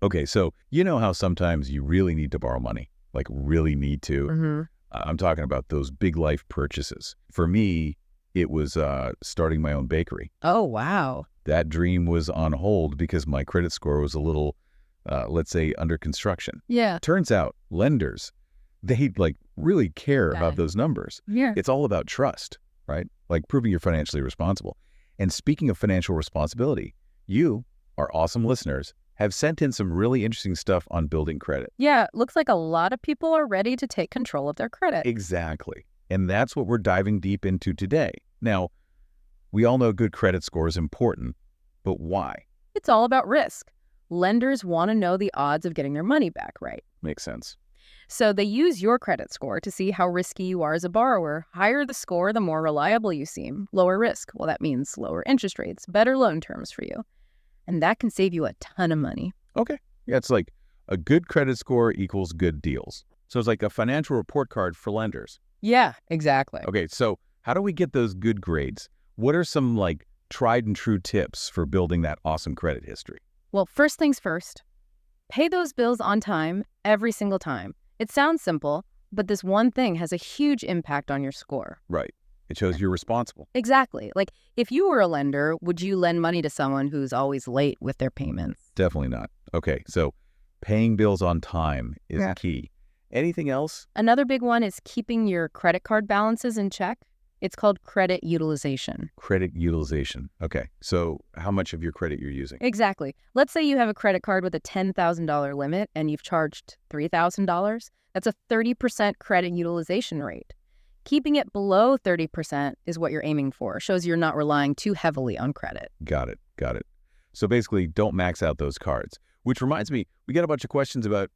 Okay, so you know how sometimes you really need to borrow money, like really need to. Hmm. I'm talking about those big life purchases. For me, it was starting my own bakery. Oh, wow. That dream was on hold because my credit score was a little, let's say, under construction. Yeah. Turns out lenders, they like really care about those numbers. Yeah. It's all about trust, right? Like proving you're financially responsible. And speaking of financial responsibility, you, our awesome listeners, have sent in some really interesting stuff on building credit. Yeah, looks like a lot of people are ready to take control of their credit. Exactly. And that's what we're diving deep into today. Now, we all know good credit score is important, but why? It's all about risk. Lenders want to know the odds of getting their money back, right? Makes sense. So they use your credit score to see how risky you are as a borrower. Higher the score, the more reliable you seem. Lower risk. Well, that means lower interest rates, better loan terms for you. And that can save you a ton of money. Okay. Yeah, it's like a good credit score equals good deals. So it's like a financial report card for lenders. Yeah, exactly. Okay, so how do we get those good grades? What are some like tried and true tips for building that awesome credit history? Well, first things first, pay those bills on time every single time. It sounds simple, but this one thing has a huge impact on your score. Right. It shows you're responsible. Exactly. Like, if you were a lender, would you lend money to someone who's always late with their payments? Definitely not. Okay, so paying bills on time is Yeah. key. Anything else? Another big one is keeping your credit card balances in check. It's called credit utilization. Credit utilization. Okay, so how much of your credit you're using? Exactly. Let's say you have a credit card with a $10,000 limit and you've charged $3,000. That's a 30% credit utilization rate. Keeping it below 30% is what you're aiming for. Shows you're not relying too heavily on credit. Got it. Got it. So basically, don't max out those cards. Which reminds me, we got a bunch of questions about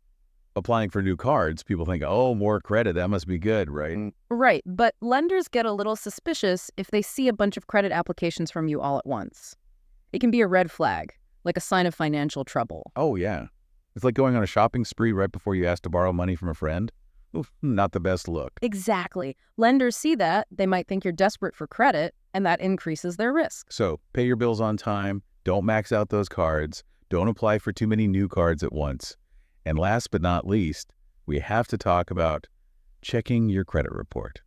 applying for new cards. People think, oh, more credit, that must be good, right? Right, but lenders get a little suspicious if they see a bunch of credit applications from you all at once. It can be a red flag, like a sign of financial trouble. Oh, yeah. It's like going on a shopping spree right before you ask to borrow money from a friend. Oof, not the best look. Exactly. Lenders see that, they might think you're desperate for credit, and that increases their risk. So pay your bills on time. Don't max out those cards. Don't apply for too many new cards at once. And last but not least, we have to talk about checking your credit report.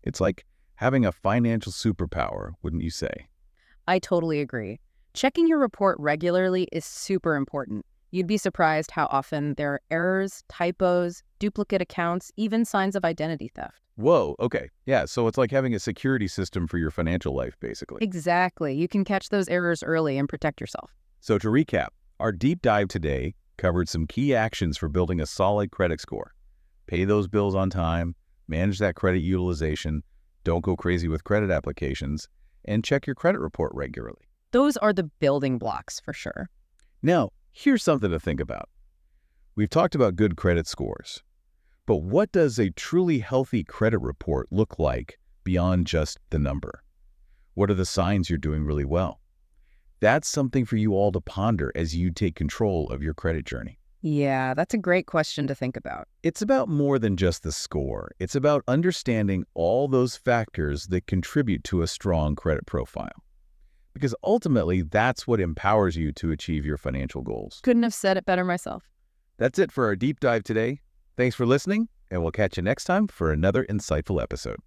It's like having a financial superpower, wouldn't you say? I totally agree. Checking your report regularly is super important. You'd be surprised how often there are errors, typos, duplicate accounts, even signs of identity theft. Whoa, okay. Yeah, so it's like having a security system for your financial life, basically. Exactly. You can catch those errors early and protect yourself. So to recap, our deep dive today covered some key actions for building a solid credit score. Pay those bills on time, manage that credit utilization, don't go crazy with credit applications, and check your credit report regularly. Those are the building blocks for sure. Now, here's something to think about. We've talked about good credit scores, but what does a truly healthy credit report look like beyond just the number? What are the signs you're doing really well? That's something for you all to ponder as you take control of your credit journey. Yeah, that's a great question to think about. It's about more than just the score. It's about understanding all those factors that contribute to a strong credit profile. Because ultimately, that's what empowers you to achieve your financial goals. Couldn't have said it better myself. That's it for our deep dive today. Thanks for listening, and we'll catch you next time for another insightful episode.